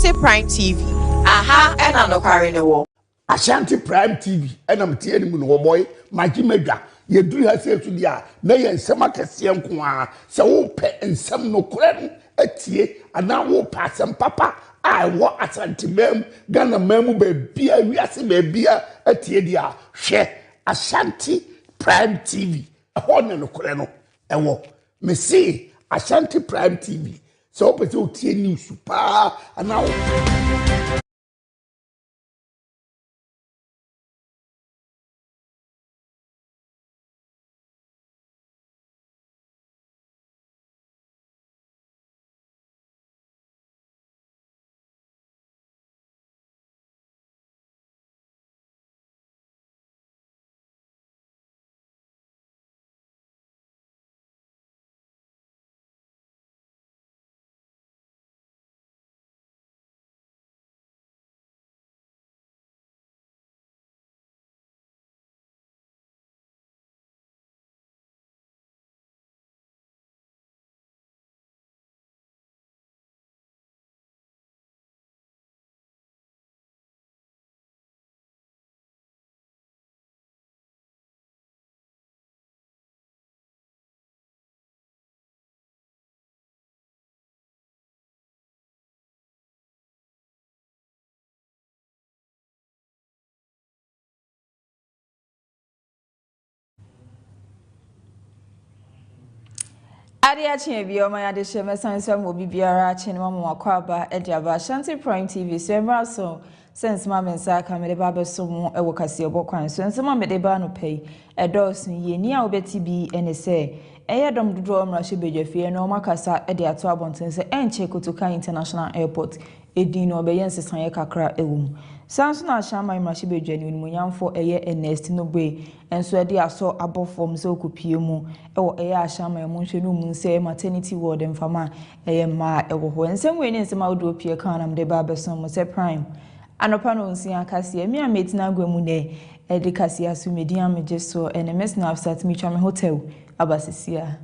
Ashanti Prime TV. Aha, and anokware ne wo. Ashanti Prime TV, and I'm telling you, no boy, my Jimega. You do yourself to the nay and some Kaseɛbɔ kwa, so pet and some no credit at ye, and now will pass and papa. I want Ashanti mem, Ghana memu be beer, we are saying beer at ye, share Ashanti Prime TV, a horn and a coreno, and what me say Ashanti Prime TV. So, but you tell you super, and now. Adiachi bioma ya de sheme sanso mo bibiara chi no mo akwaba ediaba Ashanti Prime TV so emra so sense ma mensa ka me ba beso mo ewo Kaseɛbɔ kwan so ense ma me de ba no pei edos ye ni a obeti bi ene se eye dom dodo omra hye bedwafie no makasa ede ato abonten se enche Kotoka International Airport edin no be yensesan ye kakra ewum sanso na shama imra hye bedwani mu nyamfo eye Ernest no gbe enso ede aso abofom se okopie mu ewo eye ashama mu hwe no mu se maternity ward mfama eye ma ewo ho ensem we ni ensem awdo pie kan nam de ba beso mo se Prime anopa no nsia Kaseɛ mi ametina agwamu ne ede Kaseɛ aso media mejeso ene mesna afsat mi twa me hotel abasisia.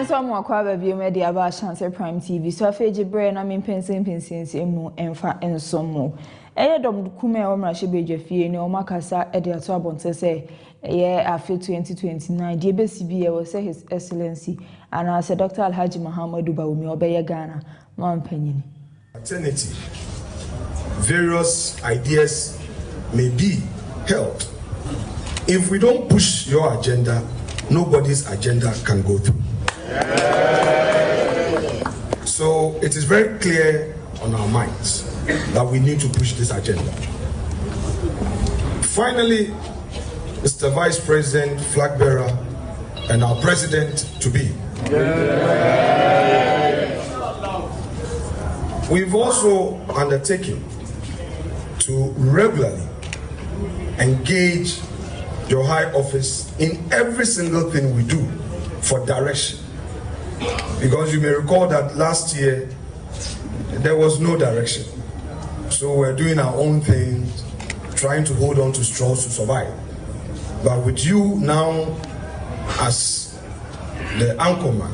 So mo akwaba bi me dia ba Ashanti Prime TV so afeji bre na me pensen mu emfa ensomo eye dom kume o mra hye bedwafie ni o makasa e de ato abonte se ye afi 2029 die besi bi e wo se His Excellency ana se Dr. Alhaji Muhammadu Bawumi obeye Ghana man panyini alternative various ideas may be held. If we don't push your agenda, nobody's agenda can go through. So it is very clear on our minds that we need to push this agenda. Finally, Mr. Vice President, Flag Bearer, and our President to be. We've also undertaken to regularly engage your High Office in every single thing we do for direction. Because you may recall that last year there was no direction. So we're doing our own thing, trying to hold on to straws to survive. But with you now as the anchorman,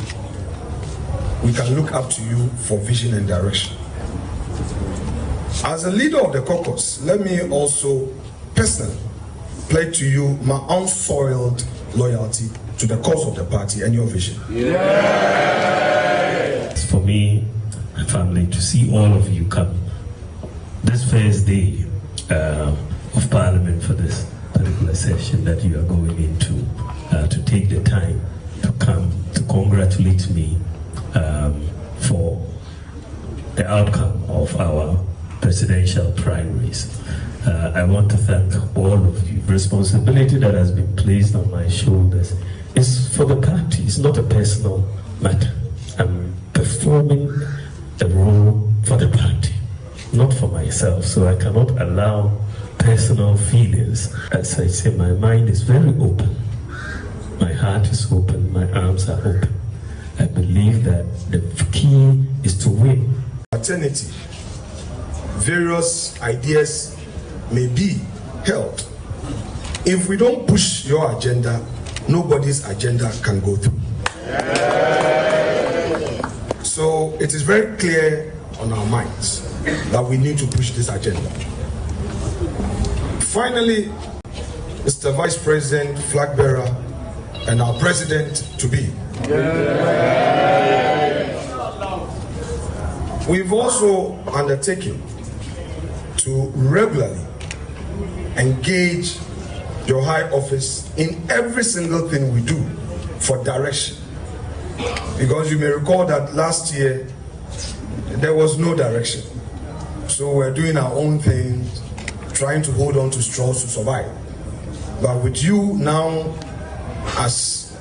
we can look up to you for vision and direction. As a leader of the caucus, let me also personally pledge to you my unsoiled loyalty to the cause of the party and your vision. It's for me and family to see all of you come this first day of Parliament for this particular session that you are going into, to take the time to come to congratulate me for the outcome of our presidential primaries. I want to thank all of you. The responsibility that has been placed on my shoulders is for the party. It's not a personal matter. I'm performing a role for the party, not for myself. So I cannot allow personal feelings. As I say, my mind is very open. My heart is open. My arms are open. I believe that the key is to win. Alternative. Various ideas may be held. If we don't push your agenda, nobody's agenda can go through. So it is very clear on our minds that we need to push this agenda. Finally, Mr. Vice President, Flag Bearer, and our President-to-be. We've also undertaken to regularly engage your high office in every single thing we do for direction. Because you may recall that last year there was no direction. So we're doing our own thing, trying to hold on to straws to survive. But with you now as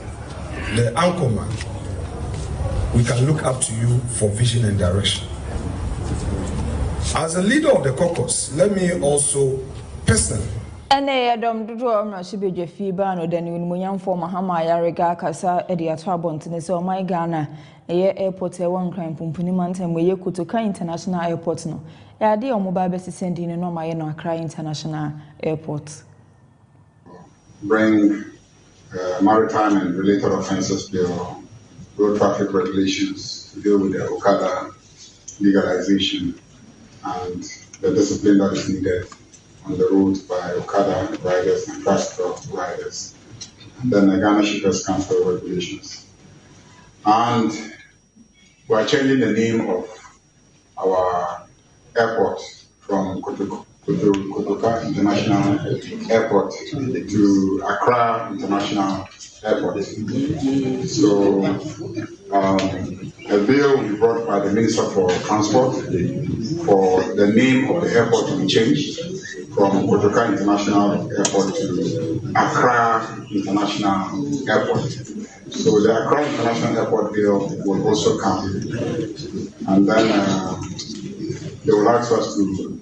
the anchorman, we can look up to you for vision and direction. As a leader of the caucus, let me also personally. Dom Dudu Shibe Fiba no then in Munyan for Mahama Yarega Kasa Edia Trabontine so my Ghana airport one crime Pumpuni Mountain where you could to International Airport no. Ya de mobile best sending no my no Accra International Airport. Bring maritime and related offences bill, road traffic regulations to deal with the Okada legalization and the discipline that is needed on the road by Okada riders and fast truck riders, and then the Ghana Shippers Council regulations. And we're changing the name of our airport from Kotoka International Airport to Accra International Airport. So a bill will be brought by the Minister for Transport for the name of the airport to be changed from Kotoka International Airport to Accra International Airport. So the Accra International Airport bill will also come, and then they will ask us to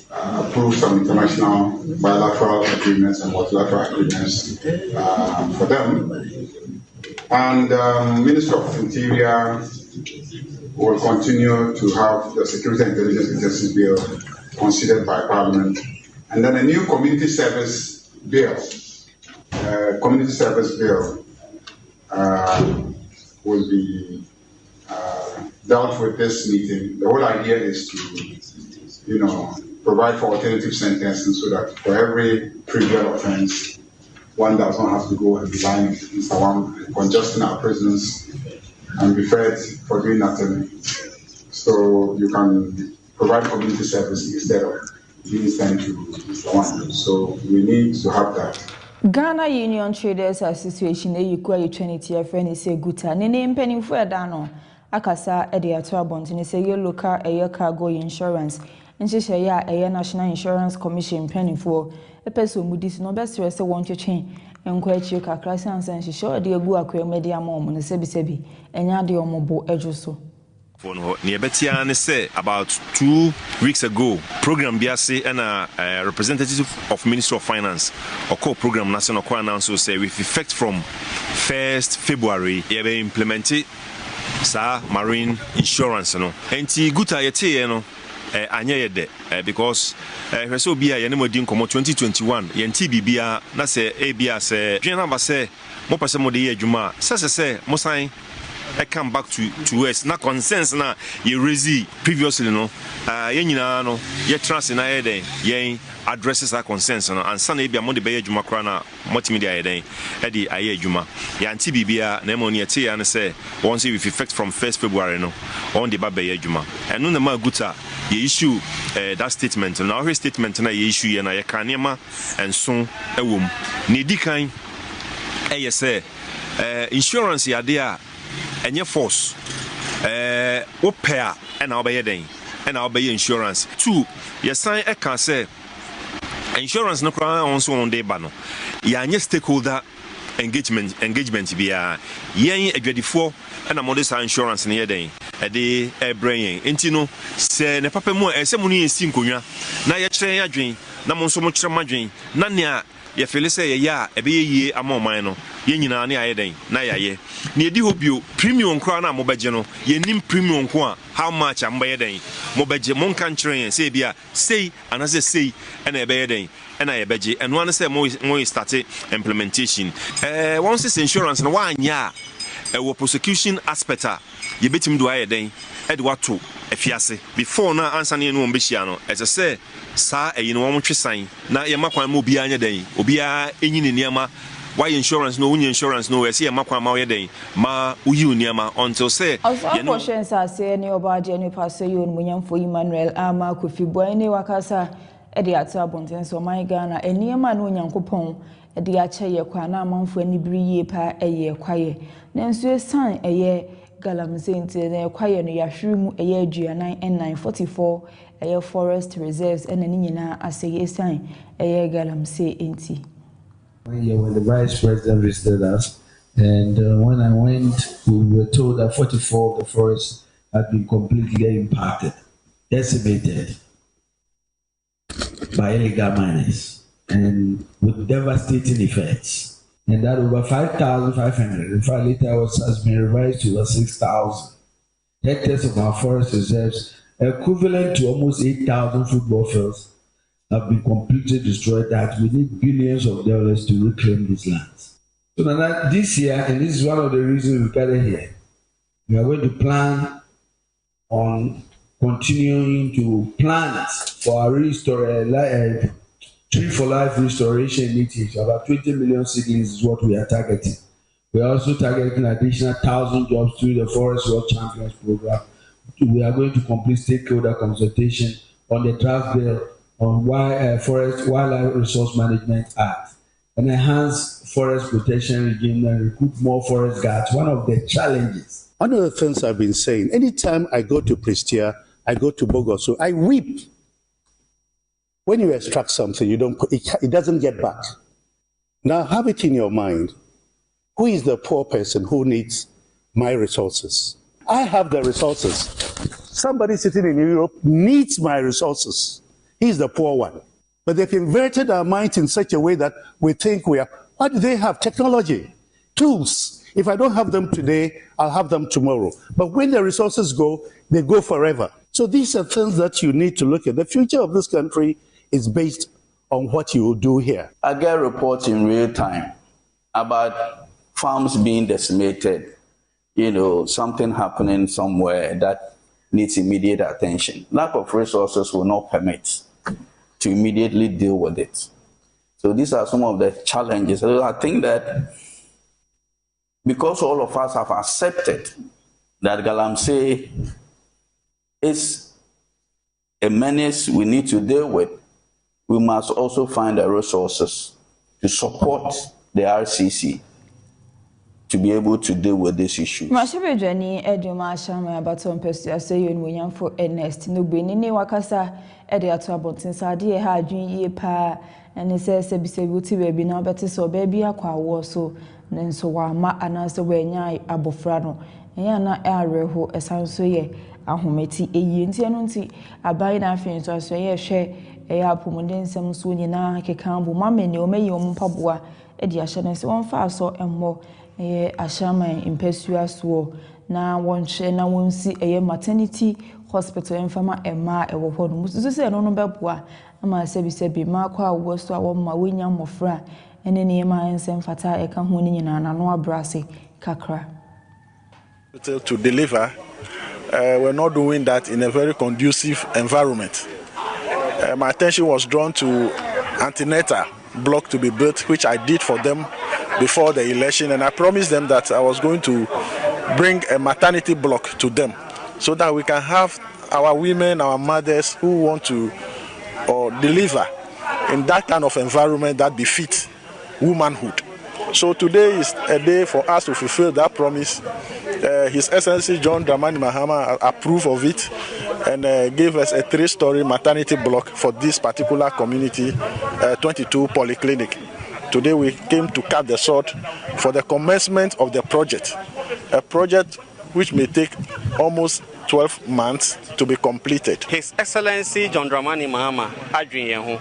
approve some international bilateral agreements and multilateral agreements for them. And Minister of Interior will continue to have the Security and Intelligence Agency bill considered by Parliament. And then a new community service bill, will be dealt with this meeting. The whole idea is to, provide for alternative sentencing so that for every trivial offense, one does not have to go and be lying in Sawam, congesting our prisons, and be fed for doing nothing. So you can provide community service instead of being sent to Sawam. So we need to have that. Ghana Union Traders Association equal Trinity friend is a good time. Name penny for Dano. Akasa Edia Trabontine say your local air cargo insurance. And she say a National Insurance Commission penny for a person who did no best rest want to change and quite you crass and she showed the Guaque media mom on the Sebi and Yadi Omobo Ejoso. Near Betian say about 2 weeks ago, program Biase and a representative of Ministry of Finance or co-program National Co-Announcer say with effect from 1st February, you have implemented marine insurance. And Guta Yete, Anya because so be a Yanemo Komo 2021, Yanti Bibia, Nase ABS, General Basse, Mopasamo de Juma, Sasa say, Mosai. come back to us na concerns na ye raise previously no ye nyina no ye trust na ye den ye addresses our concerns no and sana bia mo de be adwuma kra na multimedia ye den e de aye adwuma ya anti bibia na mo ne ye ya ne say won say with effect from 1st February no on the ba be adwuma eno na ma guta ye issue that statement na our statement na ye issue ye na ye kanema enso ewom ne dikan ye say insurance ya de a enye force wo pair and obey den and obey insurance. 2 ye sign e can say insurance no kra also on day ba no ya nye stakeholder engagement bia yen adwadifo and amodesa insurance ne den e de brain enti no se ne papa mu e se mu no yesi nkonwa na ye kire adwen na mo nso mo kire madwen na ne ye feel say ye ya e be ye amoman no ye nyina ne aye den na yaye ne edi hobio premium kra na mo beje no ye nim premium ko a how much am be den mo beje mo kan kire say bia say anase say na e be den na ye beje eno an say mo start implementation once this insurance no wa anya e wo prosecution aspect ye betim do aye den e de wato afiase before na answer ne no mbehia no e say sa eyi no wo twesan na ye makwan mo bia anya den obia enyi ne niama why insurance no unye insurance no we see makwan ma we den ma uyi uniama until say you know say ni obaje ni pastor you munyamfo Emmanuel ama Kofibo ene wakasa e de ata abonten so my Ghana eniema no nyankopon e de ache ye kwa na amanfo ani biri ye pa eye kwaye nanso esan eye galamsenti na kwaye no yahwemu eye aduanan N944 eye forest reserves ena ni nyina aseye esan eye galamse enti. When the vice president visited us, and when I went, we were told that 44 of the forests had been completely impacted, decimated by illegal miners, and with devastating effects. And that over 5,500, in fact, later has been revised to over 6,000 hectares of our forest reserves, equivalent to almost 8,000 football fields, have been completely destroyed. That we need billions of dollars to reclaim these lands. So now this year, and this is one of the reasons we gathered here, we are going to plan on continuing to plant for our Tree for Life restoration initiative. About 20 million seedlings is what we are targeting. We are also targeting additional 1,000 jobs through the Forest World Champions program. We are going to complete stakeholder consultation on the draft bill on Forest Wildlife Resource Management Act, and enhance forest protection regime and recruit more forest guards. One of the challenges. One of the things I've been saying, anytime I go to Prestia, I go to Bogo, so I weep. When you extract something, it doesn't get back. Now have it in your mind. Who is the poor person who needs my resources? I have the resources. Somebody sitting in Europe needs my resources. He's the poor one. But they've inverted our minds in such a way that we think we are. What do they have? Technology, tools. If I don't have them today, I'll have them tomorrow. But when the resources go, they go forever. So these are things that you need to look at. The future of this country is based on what you will do here. I get reports in real time about farms being decimated, something happening somewhere that needs immediate attention. Lack of resources will not permit to immediately deal with it. So these are some of the challenges. So I think that because all of us have accepted that Galamsey is a menace we need to deal with, we must also find the resources to support the RCC to be able to deal with this issue. Mashibe Jenny Eduma Shama Baton Pestia say you William for Ernest no Benini Wakasa Ediato Abontin Sadi ha Jun ye pa and he says Sebisebuti baby now better so baby aqua war so then so ma anasa wenya abofrano yana areho esanso ye ahometi eyi nti eno nti abai na afin so aso ye hwe eya apomuden sem so nyina kekan bo mameni o meyi o mpaboa e di ahye ne se won fa so emmo Ashaman impesua so na wonche na wonsi maternity hospital enfama ema ewo ho no musu se no beboa ama sebi ma kwa wo so awo ma wenya mofra ene ne ma ensem fata eka ho ni nyina na no abrase kakra. To deliver, we're not doing that in a very conducive environment. My attention was drawn to antenatal block to be built, which I did for them before the election, and I promised them that I was going to bring a maternity block to them so that we can have our women, our mothers who want to deliver in that kind of environment that befits womanhood. So today is a day for us to fulfill that promise. His Excellency John Dramani Mahama approved of it and gave us a 3-story maternity block for this particular community, 22 polyclinic. Today we came to cut the sword for the commencement of the project, a project which may take almost 12 months to be completed. His Excellency John Dramani Mahama adwin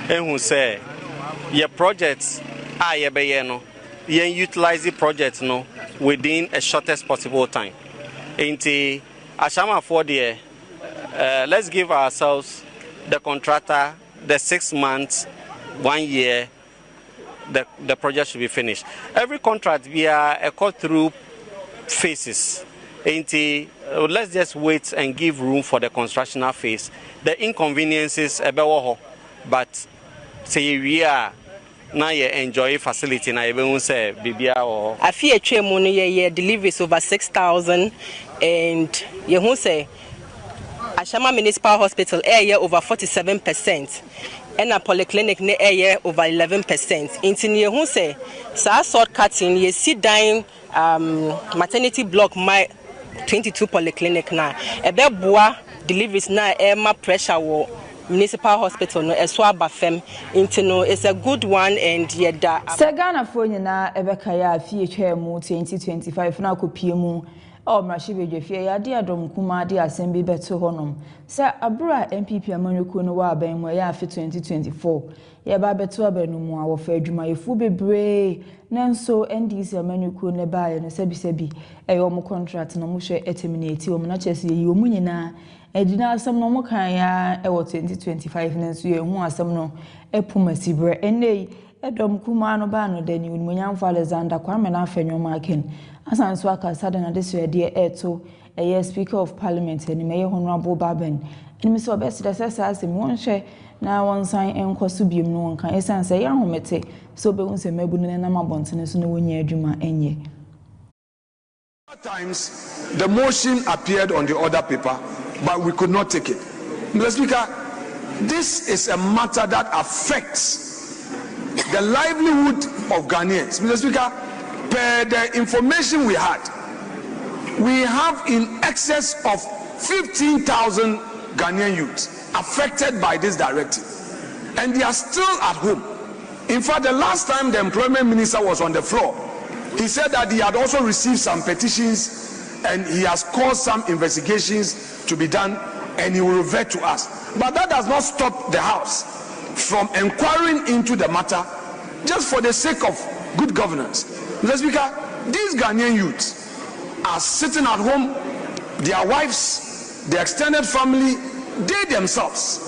who say your projects are utilize the project within a shortest possible time. Inti Ashama for the let's give ourselves the contractor the 6 months, 1 year. The project should be finished. Every contract we are cut through phases. Let's just wait and give room for the constructional phase. The inconveniences but say we are now you enjoy facility na you say bibia or I fear money deliveries over 6,000 and you who say Ashama Municipal Hospital area over 47%. And a polyclinic ne area over 11%. Into near who say, so sort cutting, ye sit down maternity block my 22 polyclinic now. A bed bois deliveries now air pressure war municipal hospital no eswaba fem into no it's a good one and yeda. Sagana for na ebeka ya FHM 2025 na kopiemu. Mrashibe Jefia ya dia dom kuma dia asembi beto honom. Sa abura MPP amanyuku no wa abenmo ya afi 2024. Ya ba beto abenumu a wo fa adwuma yefu bebre nanso NDC amanyuku ne ba ye no sebi eyo mo contract no mo hwe terminate wo mo na chese yi wo mu nyina edina asem no mo kan ya e wo 2025 nanso ye hu asem no epuma sibre enei edom kuma no ba no dani unmunyamfo Alexander Kwame na afenwoma aken asanso akasada na deso de eto eye Speaker of Parliament ni meye Honorable Baben enimi so best the sasa wonhwe na wonsan enkoso biem no wonkan esanse ya homete so be wonse mabu ne na mabontene so no wonya adwuma enye. At times the motion appeared on the order paper but we could not take it. Mr. Speaker, this is a matter that affects the livelihood of Ghanaians. Mr. Speaker, per the information we had, we have in excess of 15,000 Ghanaian youths affected by this directive, and they are still at home. In fact, the last time the employment minister was on the floor, he said that he had also received some petitions and he has caused some investigations to be done and he will revert to us. But that does not stop the House from inquiring into the matter just for the sake of good governance. Mr. Speaker, these Ghanaian youths are sitting at home, their wives, their extended family, they themselves.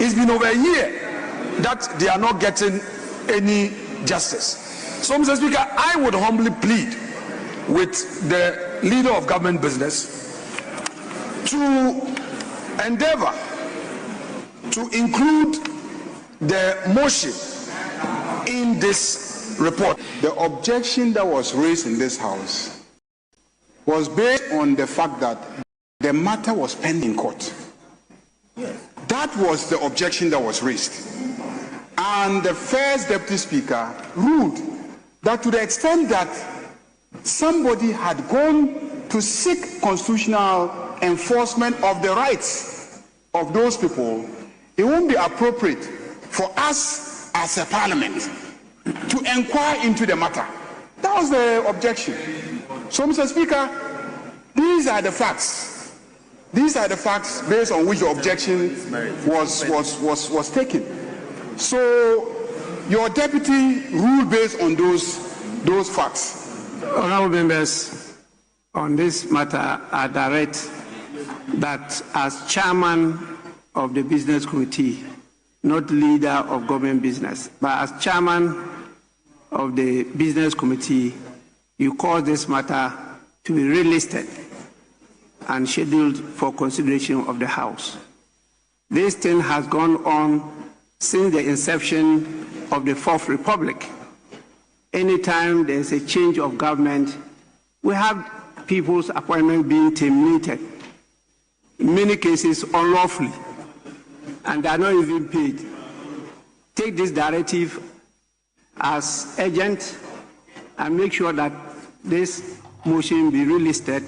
It's been over a year that they are not getting any justice. So, Mr. Speaker, I would humbly plead with the leader of government business to endeavor to include the motion in this report. The objection that was raised in this House was based on the fact that the matter was pending in court. That was the objection that was raised. And the first Deputy Speaker ruled that to the extent that somebody had gone to seek constitutional enforcement of the rights of those people, it won't be appropriate for us as a parliament to inquire into the matter. That was the objection. So, Mr. Speaker, these are the facts. These are the facts based on which the objection was taken. So, your deputy ruled based on those facts. Honourable members, on this matter, I direct that as chairman of the business committee, not leader of government business, but as chairman of the business committee, you call this matter to be relisted and scheduled for consideration of the House. This thing has gone on since the inception of the Fourth Republic. Anytime there's a change of government, we have people's appointment being terminated, in many cases unlawfully, and they are not even paid. Take this directive as urgent and make sure that this motion be relisted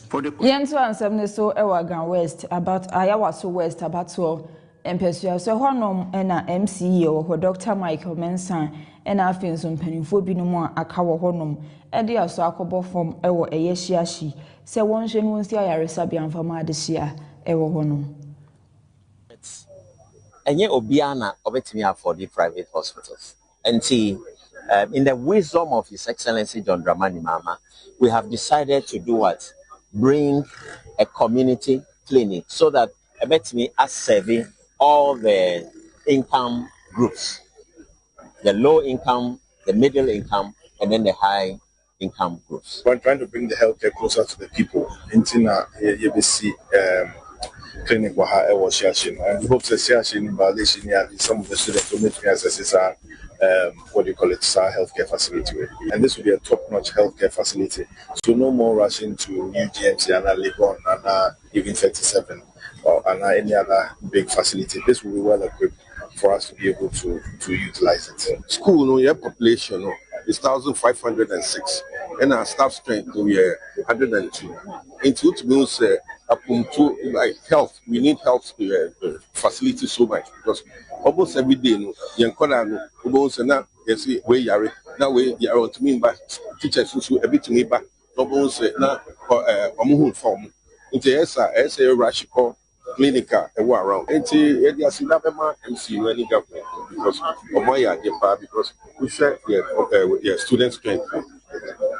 for the... Yenso ansem so Ewagan West about Ayawaso West about so empesua so honom na MCE or Dr. Michael Mensah na afin so mpanimfo binom a aka wo honom e de aso akobo form e wo eyehyiashi se won hwe no nsi ayaresa biamfama adehia e wo honom enye obiana obetimi afford the private hospitals. And see, in the wisdom of His Excellency John Dramani Mahama, we have decided to do what? Bring a community clinic so that obetimi are serving all the income groups, the low income, the middle income, and then the high income groups. We're trying to bring the healthcare closer to the people. Intina YBC clinic waha was sharing. I hope the sharing violation some of the students to make as what do you call it, healthcare facility. And this will be a top-notch healthcare facility. So no more rushing to UGMC and Legon and even 37 or any other big facility. This will be well equipped for us to be able to utilize it. School, no, your population no, is 1,506, and our staff strength we are 102. Into it means up to like health, we need health facilities so much because almost every day, no, young no, almost now you see where you are now where you are to me back teachers who a bit to me back almost now form into a rush call clinical around. And it's never MC any government because because we share student strength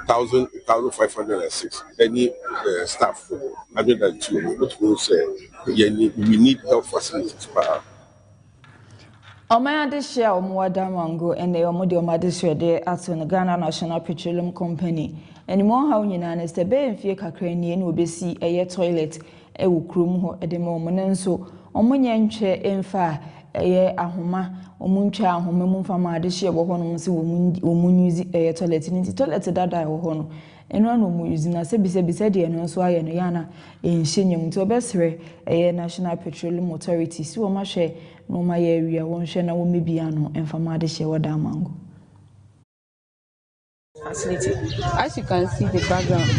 1,506. Any staff 102, which will say we need health facilities. Omaya de share omwada mango and the omodi omade share de ato the Ghana National Petroleum Company. And more how nyina ne se be mfie kakra ni ene obesi eye toilet e wo krom ho e de mo nso omonye ntwe emfa eye ahoma omuntwa ahoma mu mfama ade share bo ho no se wo munyuzi eye toilet ni toilet dada wo ho no eno anu mu yuzi na se bisa de eno nso aye no yana enhyenyem nti obesre eye National Petroleum Authority si wo ma hwe no my area won hwe na wo mebiano enfama de share wada mango facility. As you can see the background,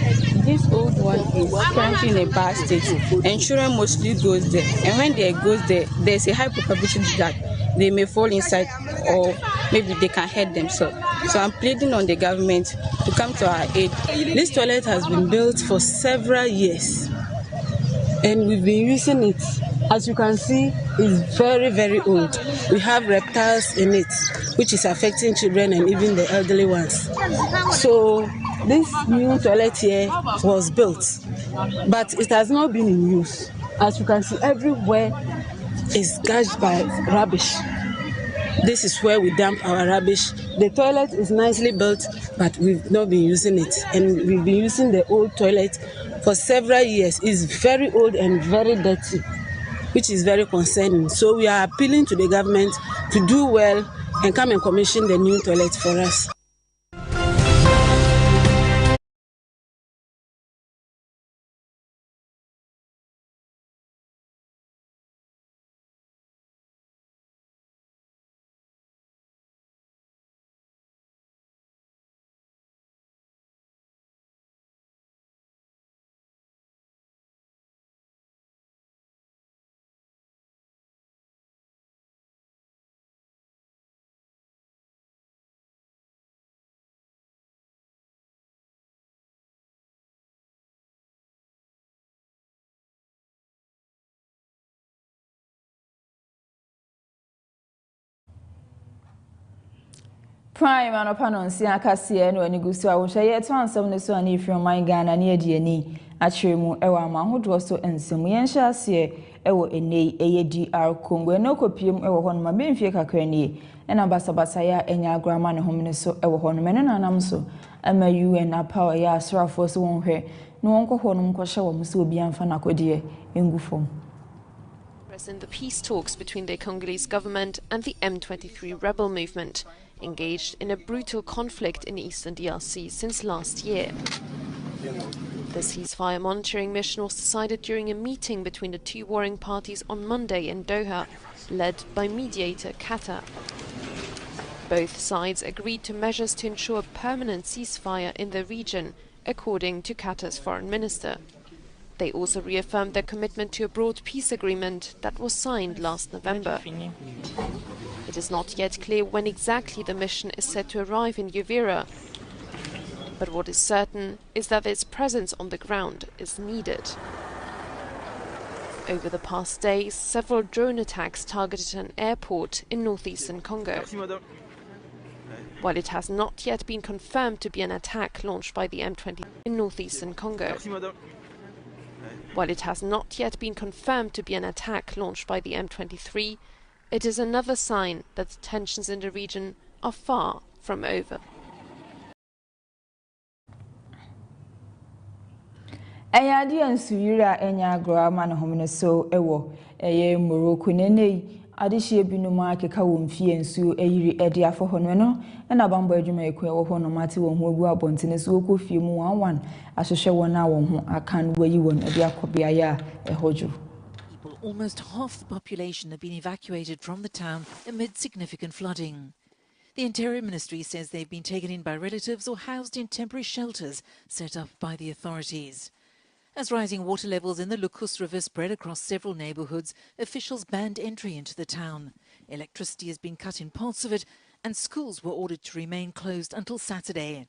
this old one is currently in a bad state and children mostly goes there, and when they goes there, there's a high probability that they may fall inside or maybe they can hurt themselves. So I'm pleading on the government to come to our aid. This toilet has been built for several years and we've been using it. As you can see, it's very, very old. We have reptiles in it, which is affecting children and even the elderly ones. So this new toilet here was built, but it has not been in use. As you can see, everywhere is gauged by rubbish. This is where we dump our rubbish. The toilet is nicely built, but we've not been using it. And we've been using the old toilet for several years. It's very old and very dirty, which is very concerning. So we are appealing to the government to do well and come and commission the new toilet for us. Prime anopanon si akase no anigusu a wo hwe ye to ansem ne so ani ifri man Ghana ne adiani achiremu ewa amahodo so ensem ye nhya ase ewo enei eyedr Congo no kopiem ewo ho no ma benfie kakra nie ena basabasa ya enya agrama ne homne so ewo ho no menenanam so ama UN power ya asrafo so won hwe no wonko ho no nkɔhye wo mse obi amfa nakodie engu fom. In the peace talks between the Congolese government and the M23 rebel movement, engaged in a brutal conflict in eastern DRC since last year. The ceasefire monitoring mission was decided during a meeting between the two warring parties on Monday in Doha, led by mediator Qatar. Both sides agreed to measures to ensure a permanent ceasefire in the region, according to Qatar's foreign minister. They also reaffirmed their commitment to a broad peace agreement that was signed last November. It is not yet clear when exactly the mission is set to arrive in Uvira, but what is certain is that its presence on the ground is needed. Over the past days, several drone attacks targeted an airport in northeastern Congo. While it has not yet been confirmed to be an attack launched by the M23 in northeastern Congo. While it has not yet been confirmed to be an attack launched by the M23, it is another sign that the tensions in the region are far from over. Ayadi ansuyira enya agro ma no homne so ewo eye Morocco nenei adehye binum akeka wo mfie nsuo eyiri ede afo no na bambo adwuma ekwe wo ho no mate wo ho agu abontene so okofie mu 11 ahwehwe won a wo ho akan wayi won ede akobea ya ehojo. Almost half the population have been evacuated from the town amid significant flooding. The Interior Ministry says they've been taken in by relatives or housed in temporary shelters set up by the authorities. As rising water levels in the Lukus River spread across several neighbourhoods, officials banned entry into the town. Electricity has been cut in parts of it, and schools were ordered to remain closed until Saturday.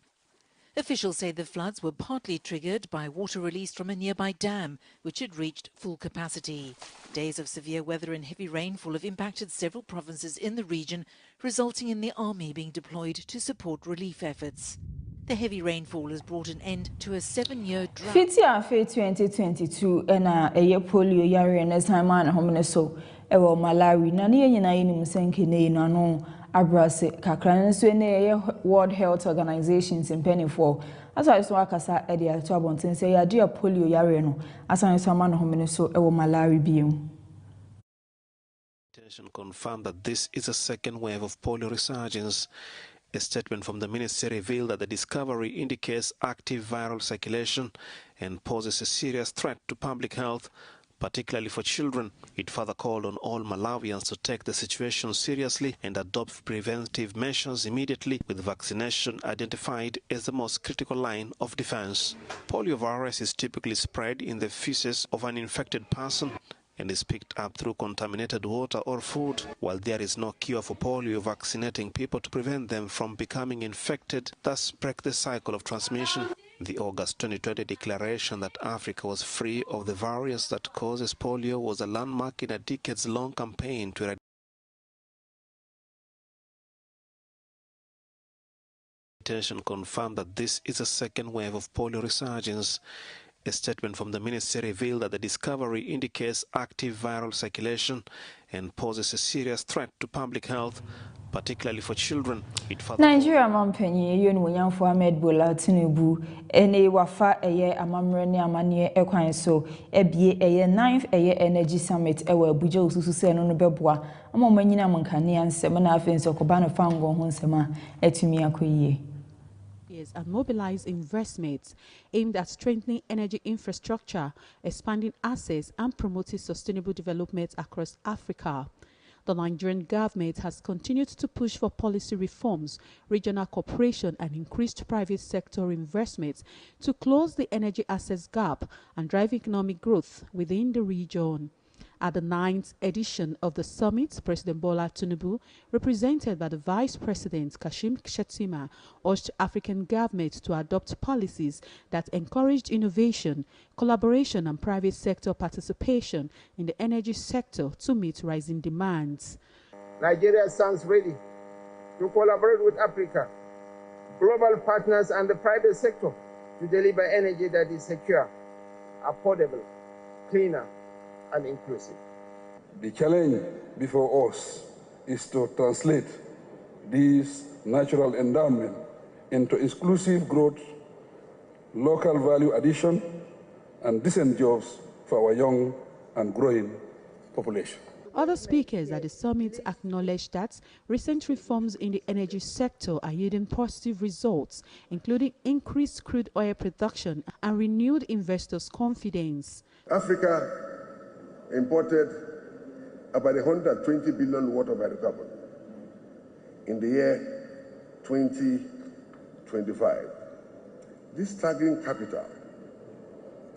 Officials say the floods were partly triggered by water released from a nearby dam, which had reached full capacity. Days of severe weather and heavy rainfall have impacted several provinces in the region, resulting in the army being deployed to support relief efforts. The heavy rainfall has brought an end to a 7-year drought. Fiti afe 2022 ena eye polio yare na sama na homne so ewo Malawi na ne nyina yinim senke ne no no abrase kakra nso ne eye World Health Organization simpenifo asa so akasa e de ato abonten se ya dia polio yare no asa sama na homne so ewo Malawi biemu. Confirmed that this is a second wave of polio resurgence. A statement from the ministry revealed that the discovery indicates active viral circulation and poses a serious threat to public health, particularly for children. It further called on all Malawians to take the situation seriously and adopt preventive measures immediately, with vaccination identified as the most critical line of defense. Poliovirus is typically spread in the feces of an infected person and is picked up through contaminated water or food. While there is no cure for polio, vaccinating people to prevent them from becoming infected thus break the cycle of transmission. The August 2020 declaration that Africa was free of the virus that causes polio was a landmark in a decades-long campaign to eradicate. Confirmed that this is a second wave of polio resurgence. A statement from the ministry revealed that the discovery indicates active viral circulation and poses a serious threat to public health, particularly for children. Nigeria mampenyi yenu wanyamfo Ahmed Bola Tinubu ene wafa eye amamre ne amane ekwan so ebie eye 9th eye energy summit ewa Abuja osusu se no beboa amomanyina mankane ansem na afenso koba no fango ho nsema etumi akoyie. And mobilize investments aimed at strengthening energy infrastructure, expanding access and promoting sustainable development across Africa. The Nigerian government has continued to push for policy reforms, regional cooperation and increased private sector investments to close the energy access gap and drive economic growth within the region. At the 9th edition of the summit, President Bola Tinubu, represented by the Vice President Kashim Shettima, urged African governments to adopt policies that encouraged innovation, collaboration and private sector participation in the energy sector to meet rising demands. Nigeria stands ready to collaborate with Africa, global partners and the private sector to deliver energy that is secure, affordable, cleaner, and inclusive. The challenge before us is to translate this natural endowment into inclusive growth local value addition, and decent jobs for our young and growing population. Other speakers at the summit acknowledged that recent reforms in the energy sector are yielding positive results, including increased crude oil production and renewed investors' confidence. Africa imported about 120 billion watt of hydrocarbon in the year 2025. This staggering capital,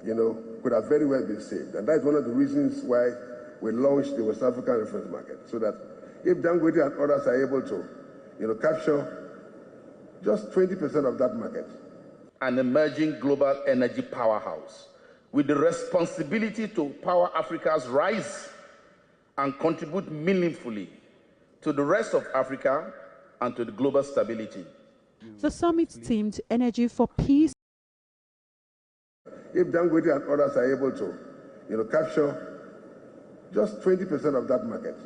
could have very well been saved. And that's one of the reasons why we launched the West African reference market, so that if Dangote and others are able to, capture just 20% of that market. An emerging global energy powerhouse with the responsibility to power Africa's rise and contribute meaningfully to the rest of Africa and to the global stability. The summit themed Energy for Peace. If Dangote and others are able to, capture just 20% of that market.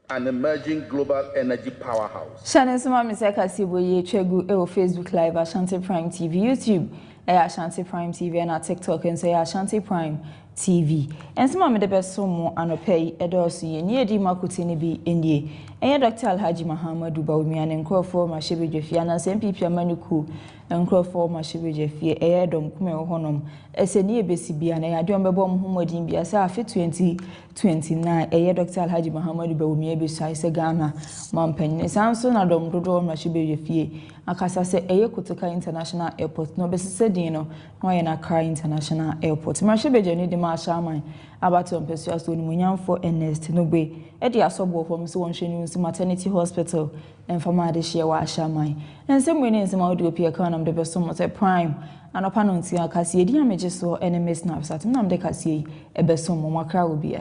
An emerging global energy powerhouse. Shannon Suma Mr. Kaseɛbɔ ye chegu e Facebook Live Ashanti Prime TV, YouTube Ashanti Prime TV and TikTok and say Ashanti Prime TV. And some of the best somo anopay edosu ye near di makutini bi indie. And Dr. Alhaji Muhammadu Bawumi and Nkrofo Mashibi Jefiana SMPP Manuku and Nkrofo Mashibi Jefie Edom Kume Honom Eseni Besibi and Adom Bebom Humodin Biasa 2029 Dr. Alhaji Muhammadu Bawumi Ebisa Ghana Mampen Samson Adom Dodo Mashibi Jefie Akasa se Kutuka International Airport no Besise Dino no Accra International Airport Mashibi Jeni de Mashaman Abaton Pesuas to Munyam for Ernest Nobe Edi asobo from so one maternity hospital and for my this year washamai. And some winnings in my Udopia Canum de Besomos at Prime and upon Untia Cassia damages so enemy snaps at Nam de Cassie, a Besom Makra will be.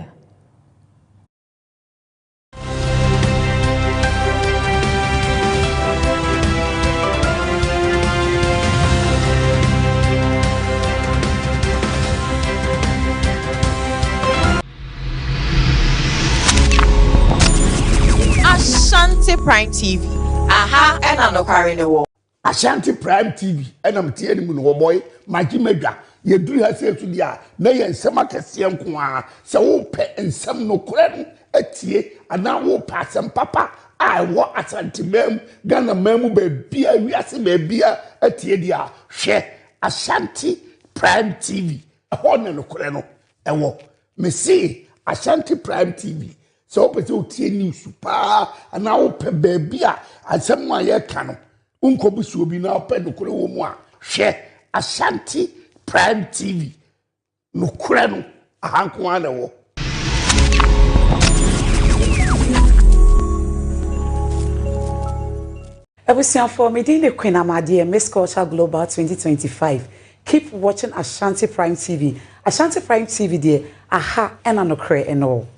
Ashanti Prime TV. Aha, and I'm not carrying the wall. Ashanti Prime TV, and I'm telling you, no boy, Majimega, you do yourself to the nay and some Kaseɛbɔ, so pet and some no credit, a tea, and now will pass and papa. I want Ashanti mem, Ghana memu be beer, we are some beer, a tea, share Ashanti Prime TV, a honor no creno, a walk. Me see Ashanti Prime TV. So people tie news pa ana wo pe baby a asem wa ye ka no unko bi so bi na pe no kure wo mu a hwe Ashanti Prime TV no kure no ahanko ana wo Ebusian for me the Queen Amadi Miss Culture Global 2025. Keep watching Ashanti Prime TV. Ashanti Prime TV there aha and no kure and all.